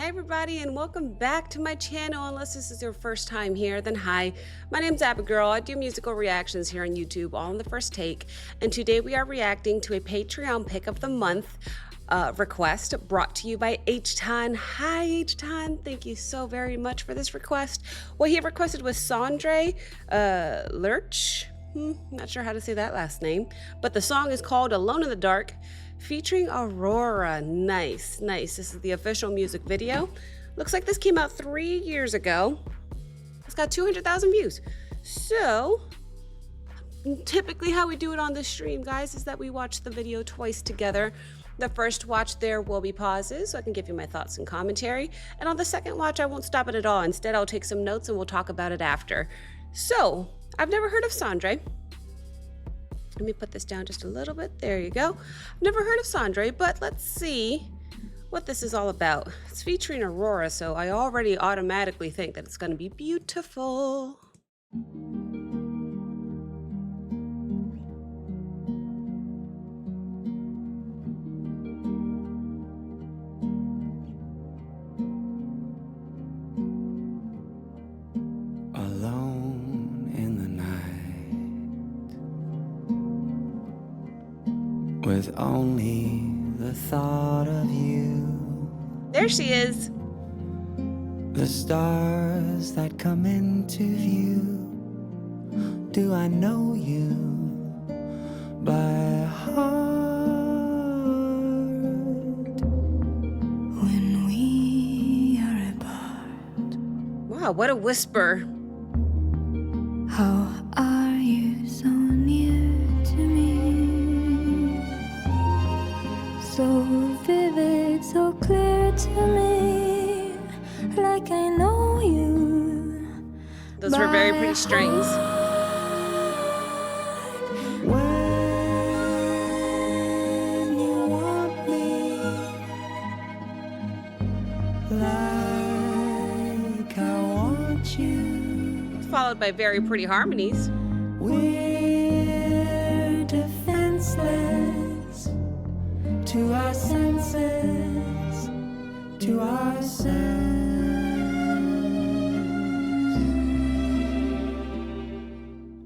Hi everybody and welcome back to my channel. Unless this is your first time here, then hi. My name's Abigail. I do musical reactions here on YouTube, all in the first take. And today we are reacting to a Patreon pick of the month request brought to you by H-Ton. Hi H-Ton, thank you so very much for this request. What he requested was Sondre Lerche. Not sure how to say that last name, but the song is called Alone in the Dark, featuring AURORA. Nice. This is the official music video. Looks like this came out 3 years ago. It's got 200,000 views. So typically how we do it on this stream, guys, is that we watch the video twice together. The first watch, there will be pauses so I can give you my thoughts and commentary. And on the second watch, I won't stop it at all. Instead, I'll take some notes and we'll talk about it after. So I've never heard of Sondre. Let me put this down just a little bit. There you go. I've never heard of Sondre, but let's see what this is all about. It's featuring AURORA, so I already automatically think that it's going to be beautiful. Alone in the night, with only the thought of you. There she is. The stars that come into view. Do I know you by heart? When we are apart. Wow, what a whisper. How are you so near to me? So vivid, so clear to me, like I know you. Those were very pretty strings. When you want me, like I want you. Followed by very pretty harmonies. We're defenseless to our senses, to ourselves.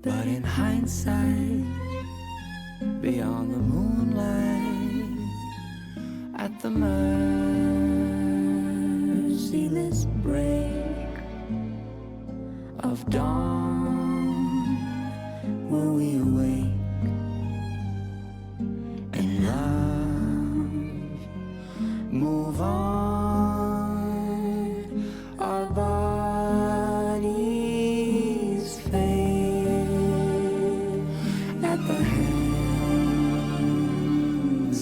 But in hindsight, beyond the moonlight, at the merciless break of dawn, will we awake and love move on? Our bodies fade at the hands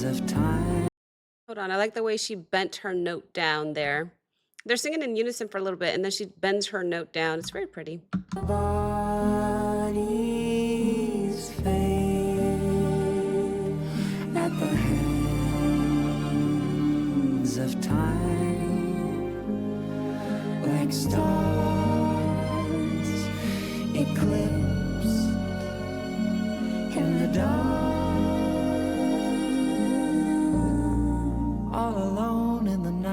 of time. Hold on, I like the way she bent her note down there. They're singing in unison for a little bit, and then she bends her note down. It's very pretty. Bodies fade at the hands of time, like stars eclipsed in the dark, all alone in the night.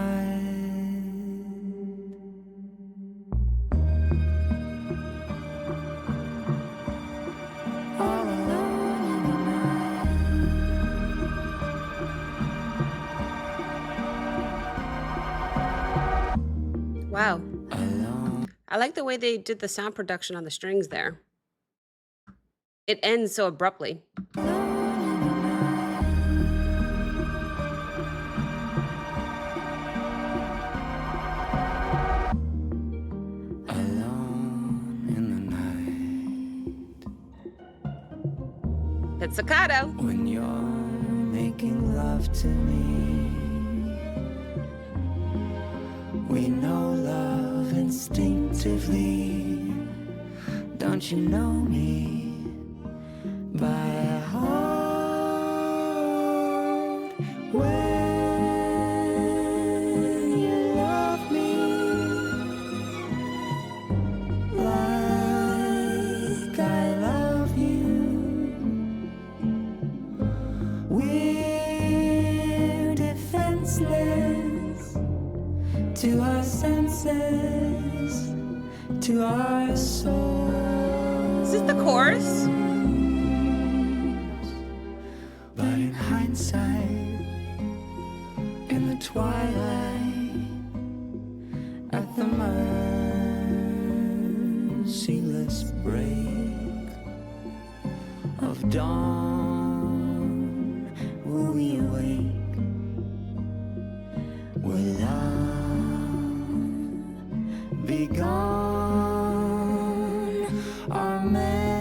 Wow. I like the way they did the sound production on the strings there. It ends so abruptly. Alone in the night. Pizzicato. When you're making love to me, we know love instinctively. Don't you know me by heart? When you love me like I love you, we're defenseless to senses, to our souls. Is this the chorus? But in hindsight, in the twilight, at the merciless break of dawn, will we awake? Will love be gone? Our memories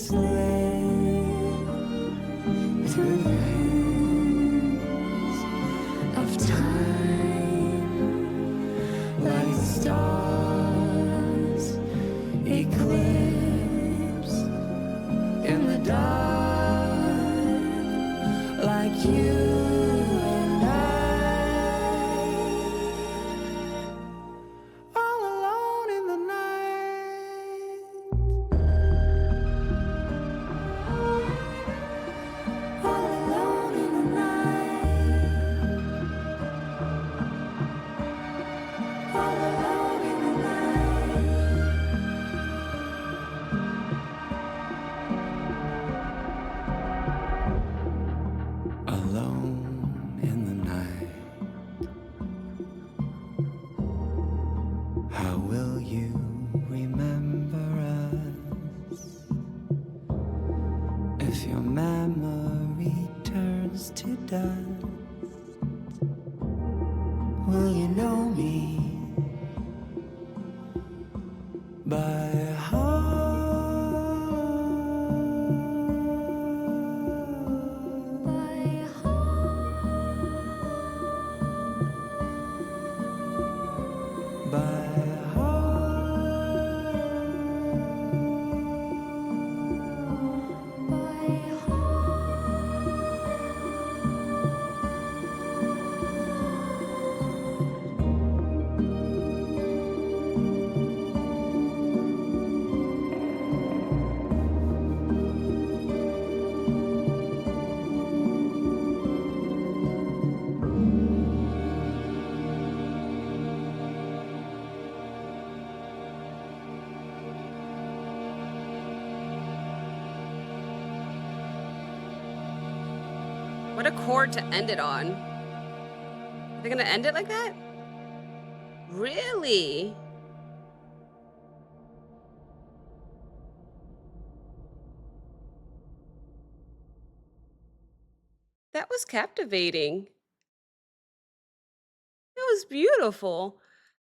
slip through the hands of time, like stars eclipse in the dark, like you. How will you remember us if your memory turns to dust? Will you know me by heart? What a chord to end it on. Are they gonna end it like that? Really? That was captivating. It was beautiful.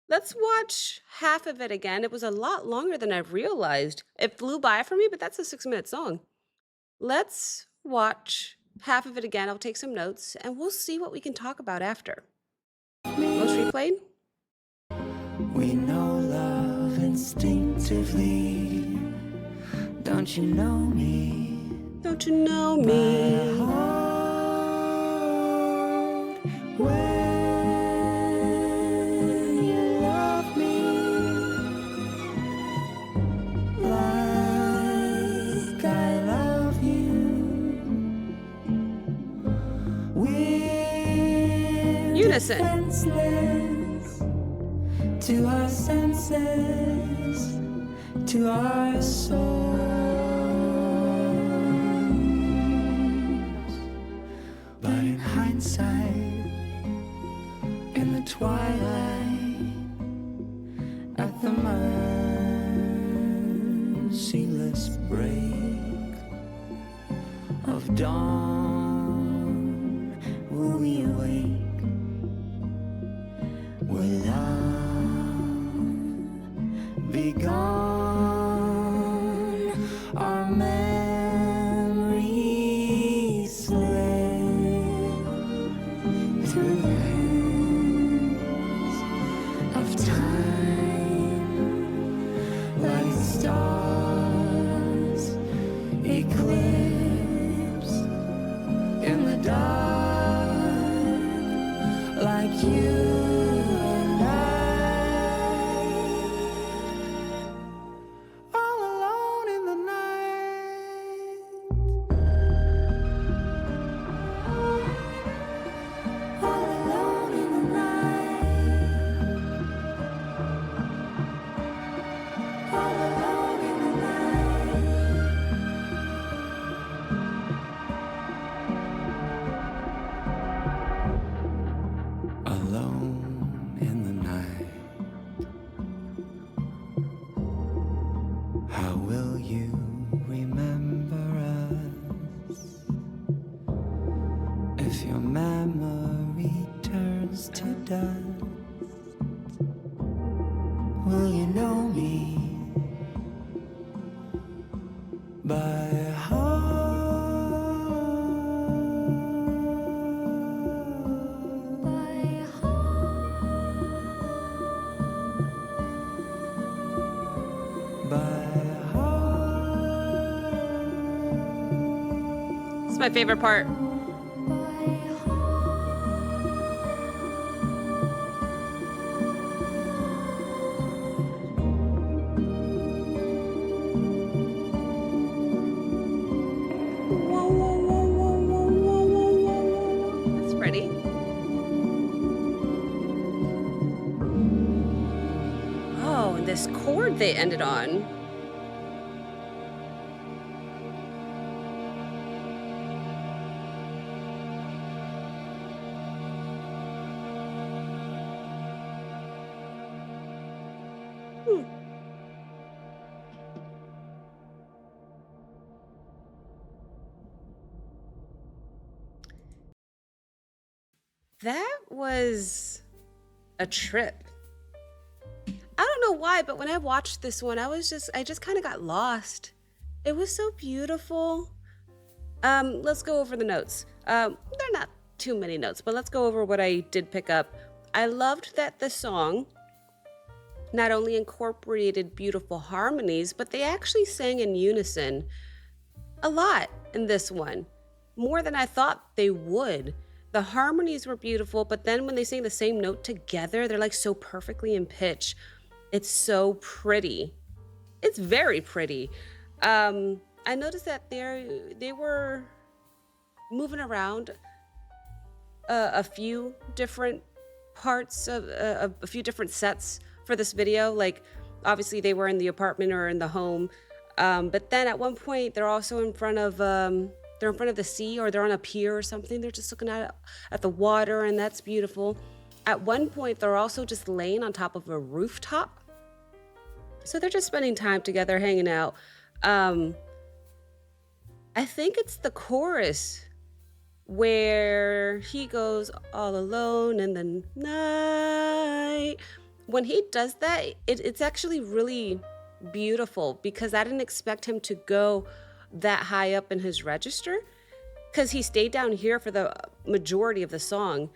Let's watch half of it again. It was a lot longer than I realized. It flew by for me, but that's a 6-minute song. Let's watch half of it again. I'll take some notes and we'll see what we can talk about after. Most replayed? We know love instinctively. Don't you know me? Don't you know me? My heart, when you love me, like I love you. We're Unison. defenseless to our senses, to our souls. But in hindsight, in the twilight, at the merciless break of dawn, will we awake? Will love be gone? Our memories slip through the hands of time, like stars eclipse your memory turns to dust. Will you know me by heart? By heart. By heart. It's my favorite part. That's pretty. Oh, and this chord they ended on. That was a trip. I don't know why, but when I watched this one, I just kind of got lost. It was so beautiful. Let's go over the notes. They're not too many notes, but let's go over what I did pick up. I loved that the song not only incorporated beautiful harmonies, but they actually sang in unison a lot in this one, more than I thought they would. The harmonies were beautiful, but then when they sing the same note together, they're like so perfectly in pitch. It's so pretty. It's very pretty. I noticed that they were moving around a few different parts of a few different sets for this video. Like obviously they were in the apartment or in the home, but then at one point they're also in front of the sea, or they're on a pier or something. They're just looking at the water, and that's beautiful. At one point, they're also just laying on top of a rooftop. So they're just spending time together, hanging out. I think it's the chorus where he goes all alone in the night. When he does that, it's actually really beautiful, because I didn't expect him to go that high up in his register, because he stayed down here for the majority of the song.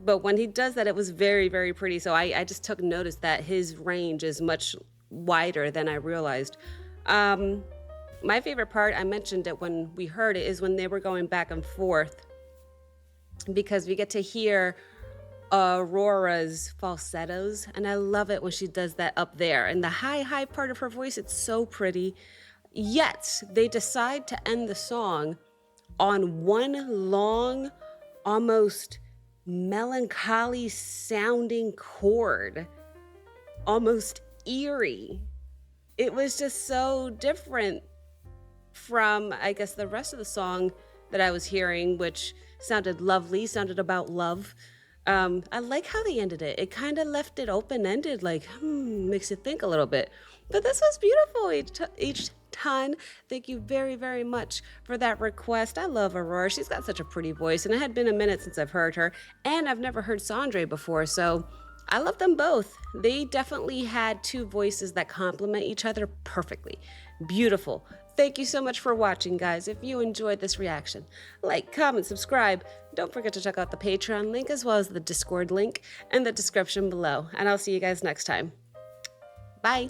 But when he does that, it was very, very pretty. So I just took notice that his range is much wider than I realized. My favorite part, I mentioned it when we heard it, is when they were going back and forth, because we get to hear Aurora's falsettos, and I love it when she does that up there. And the high part of her voice, it's so pretty. Yet they decide to end the song on one long, almost melancholy sounding chord, almost eerie. It was just so different from, I guess, the rest of the song that I was hearing, which sounded lovely, sounded about love. I like how they ended it. It kind of left it open-ended, like, makes you think a little bit. But this was beautiful each time. Thank you very, very much for that request. I love Aurora. She's got such a pretty voice, and it had been a minute since I've heard her, and I've never heard Sondre before, so I love them both. They definitely had two voices that complement each other perfectly. Beautiful. Thank you so much for watching, guys. If you enjoyed this reaction, like, comment, subscribe. Don't forget to check out the Patreon link as well as the Discord link in the description below. And I'll see you guys next time. Bye.